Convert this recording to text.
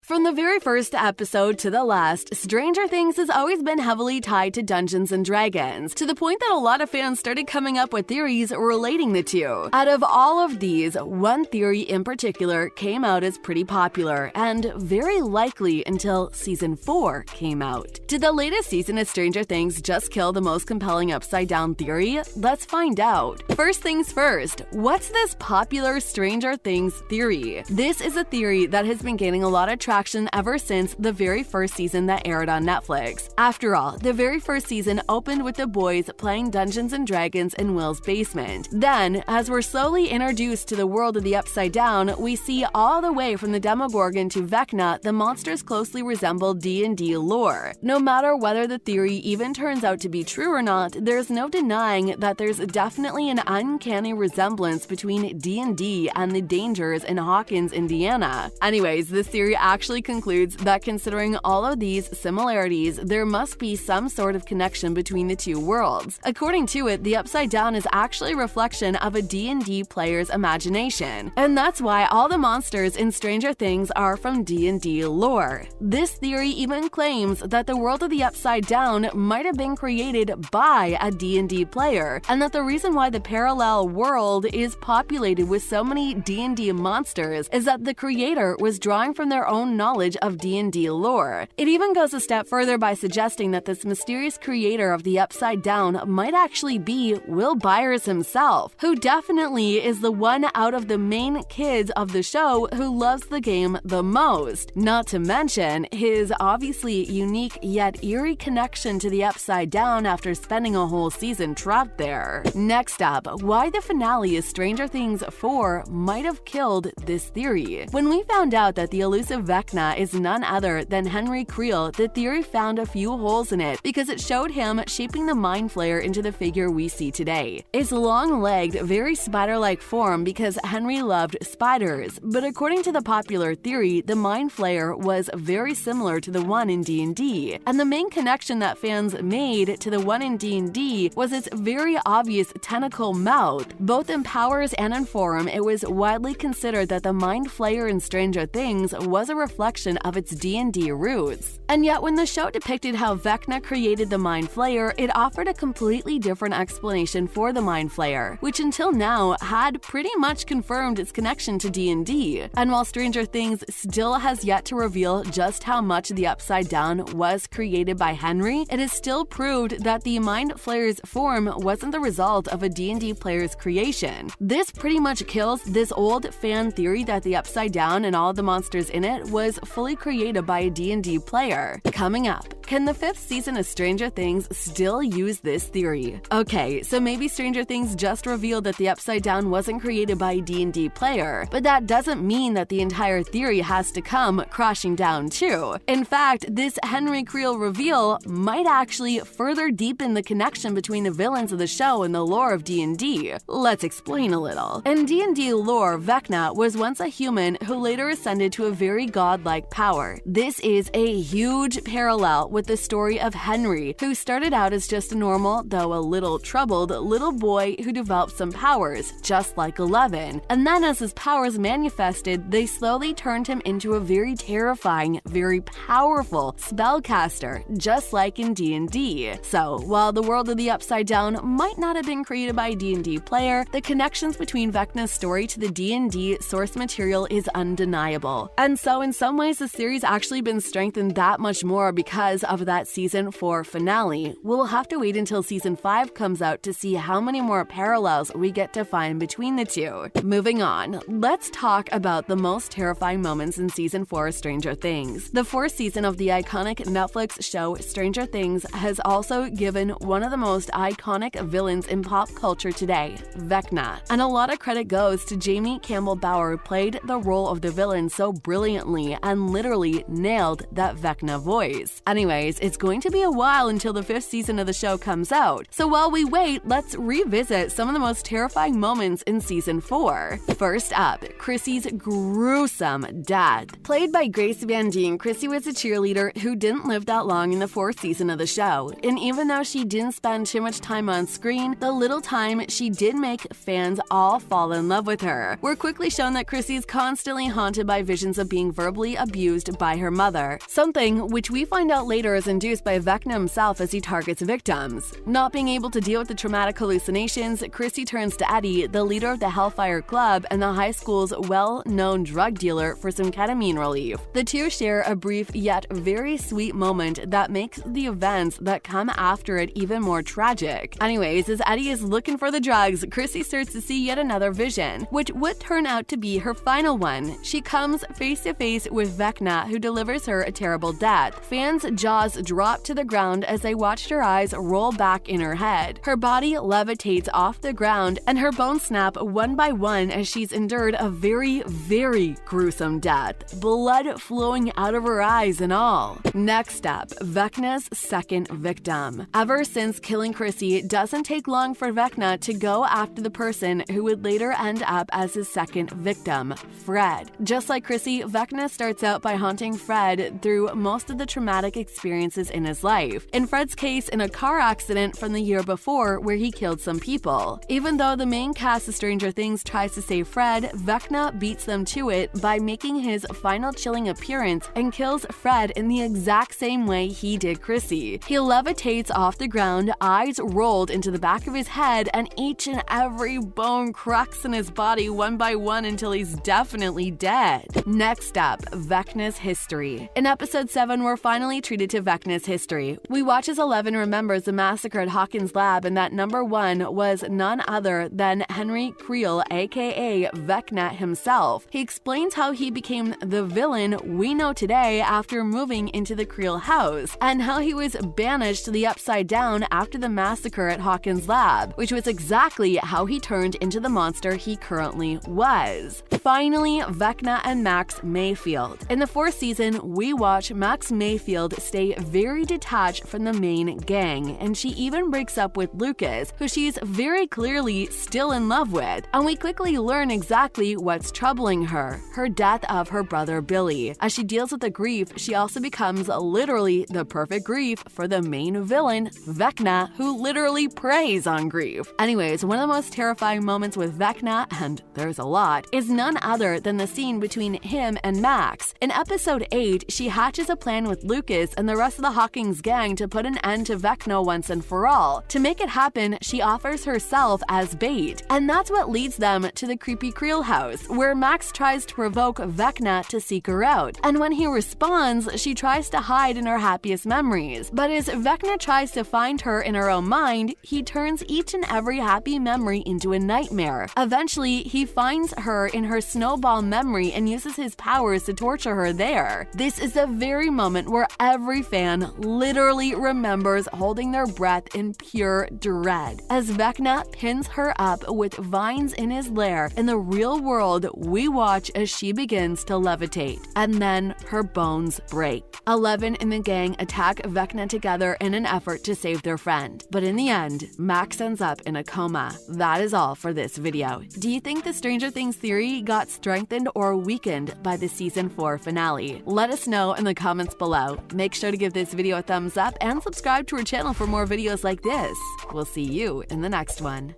From the very first episode to the last, Stranger Things has always been heavily tied to Dungeons & Dragons, to the point that a lot of fans started coming up with theories relating the two. Out of all of these, one theory in particular came out as pretty popular, and very likely until Season 4 came out. Did the latest season of Stranger Things just kill the most compelling upside-down theory? Let's find out. First things first, what's this popular Stranger Things theory? This is a theory that has been gaining a lot of traction ever since the very first season that aired on Netflix. After all, the very first season opened with the boys playing Dungeons & Dragons in Will's basement. Then, as we're slowly introduced to the world of the Upside Down, we see all the way from the Demogorgon to Vecna, the monsters closely resemble D&D lore. No matter whether the theory even turns out to be true or not, there's no denying that there's definitely an uncanny resemblance between D&D and the dangers in Hawkins, Indiana. Anyways, this theory actually concludes that considering all of these similarities, there must be some sort of connection between the two worlds. According to it, the Upside Down is actually a reflection of a D&D player's imagination, and that's why all the monsters in Stranger Things are from D&D lore. This theory even claims that the world of the Upside Down might have been created by a D&D player, and that the reason why the parallel world is populated with so many D&D monsters is that the creator was drawing from their own knowledge of D&D lore. It even goes a step further by suggesting that this mysterious creator of the Upside Down might actually be Will Byers himself, who definitely is the one out of the main kids of the show who loves the game the most. Not to mention his obviously unique yet eerie connection to the Upside Down after spending a whole season trapped there. Next up, why the finale of Stranger Things 4 might have killed this theory. When we found out that the elusive Vecna is none other than Henry Creel, the theory found a few holes in it because it showed him shaping the Mind Flayer into the figure we see today. It's long-legged, very spider-like form because Henry loved spiders, but according to the popular theory, the Mind Flayer was very similar to the one in D&D, and the main connection that fans made to the one in D&D was its very obvious tentacle mouth. Both in powers and in form, it was widely considered that the Mind Flayer in Stranger Things was a reflection of its D&D roots. And yet when the show depicted how Vecna created the Mind Flayer, it offered a completely different explanation for the Mind Flayer, which until now had pretty much confirmed its connection to D&D. And while Stranger Things still has yet to reveal just how much the Upside Down was created by Henry, it is still proved that the Mind Flayer's form wasn't the result of a D&D player's creation. This pretty much kills this old fan theory that the Upside Down and all the monsters in it was fully created by a D&D player. Coming up, can the 5th season of Stranger Things still use this theory? Okay, so maybe Stranger Things just revealed that the Upside Down wasn't created by a D&D player, but that doesn't mean that the entire theory has to come crashing down too. In fact, this Henry Creel reveal might actually further deepen the connection between the villains of the show and the lore of D&D. Let's explain a little. In D&D lore, Vecna was once a human who later ascended to a very godlike power. This is a huge parallel with the story of Henry, who started out as just a normal, though a little troubled, little boy who developed some powers, just like Eleven. And then as his powers manifested, they slowly turned him into a very terrifying, very powerful spellcaster, just like in D&D. So, while the world of the Upside Down might not have been created by a D&D player, the connections between Vecna's story to the D&D source material is undeniable. And so in some ways, the series actually been strengthened that much more because of that Season 4 finale. We'll have to wait until Season 5 comes out to see how many more parallels we get to find between the two. Moving on, let's talk about the most terrifying moments in Season 4 of Stranger Things. The 4th season of the iconic Netflix show Stranger Things has also given one of the most iconic villains in pop culture today, Vecna. And a lot of credit goes to Jamie Campbell Bower, who played the role of the villain so brilliantly and literally nailed that Vecna voice. Anyway, Anyways, it's going to be a while until the 5th season of the show comes out, so while we wait, let's revisit some of the most terrifying moments in Season 4. First up, Chrissy's gruesome death. Played by Grace Van Dien, Chrissy was a cheerleader who didn't live that long in the 4th season of the show, and even though she didn't spend too much time on screen, the little time she did make fans all fall in love with her. We're quickly shown that Chrissy is constantly haunted by visions of being verbally abused by her mother, something which we find out later is induced by Vecna himself as he targets victims. Not being able to deal with the traumatic hallucinations, Chrissy turns to Eddie, the leader of the Hellfire Club and the high school's well-known drug dealer, for some ketamine relief. The two share a brief yet very sweet moment that makes the events that come after it even more tragic. Anyways, as Eddie is looking for the drugs, Chrissy starts to see yet another vision, which would turn out to be her final one. She comes face to face with Vecna, who delivers her a terrible death. Fans' jaws drop to the ground as they watched her eyes roll back in her head. Her body levitates off the ground, and her bones snap one by one as she's endured a very, very gruesome death, blood flowing out of her eyes and all. Next up, Vecna's second victim. Ever since killing Chrissy, it doesn't take long for Vecna to go after the person who would later end up as his second victim, Fred. Just like Chrissy, Vecna starts out by haunting Fred through most of the traumatic experiences in his life. In Fred's case, in a car accident from the year before where he killed some people. Even though the main cast of Stranger Things tries to save Fred, Vecna beats them to it by making his final chilling appearance and kills Fred in the exact same way he did Chrissy. He levitates off the ground, eyes rolled into the back of his head, and each and every bone cracks in his body one by one until he's definitely dead. Next up, Vecna's history. In episode 7, we're finally treated to Vecna's history. We watch as Eleven remembers the massacre at Hawkins' lab, and that number 1 was none other than Henry Creel, aka Vecna himself. He explains how he became the villain we know today after moving into the Creel house, and how he was banished to the Upside Down after the massacre at Hawkins' lab, which was exactly how he turned into the monster he currently was. Finally, Vecna and Max Mayfield. In the 4th season, we watch Max Mayfield stay very detached from the main gang, and she even breaks up with Lucas, who she's very clearly still in love with, and we quickly learn exactly what's troubling her death of her brother Billy. As she deals with the grief, she also becomes literally the perfect grief for the main villain, Vecna, who literally preys on grief. Anyways, one of the most terrifying moments with Vecna, and there's a lot, is none other than the scene between him and Max. In episode 8, she hatches a plan with Lucas and the rest of the Hawkins gang to put an end to Vecna once and for all. To make it happen, she offers herself as bait, and that's what leads them to the creepy Creel house, where Max tries to provoke Vecna to seek her out, and when he responds, she tries to hide in her happiest memories. But as Vecna tries to find her in her own mind, he turns each and every happy memory into a nightmare. Eventually, he finds her in her snowball memory and uses his powers to torture her there. This is the very moment where every fan literally remembers holding their breath in pure dread, as Vecna pins her up with vines in his lair. In the real world, we watch as she begins to levitate, and then her bones break. Eleven and the gang attack Vecna together in an effort to save their friend, but in the end, Max ends up in a coma. That is all for this video. Do you think the Stranger Things theory got strengthened or weakened by the season 4 finale? Let us know in the comments below. Make sure to give this video a thumbs up and subscribe to our channel for more videos like this. We'll see you in the next one.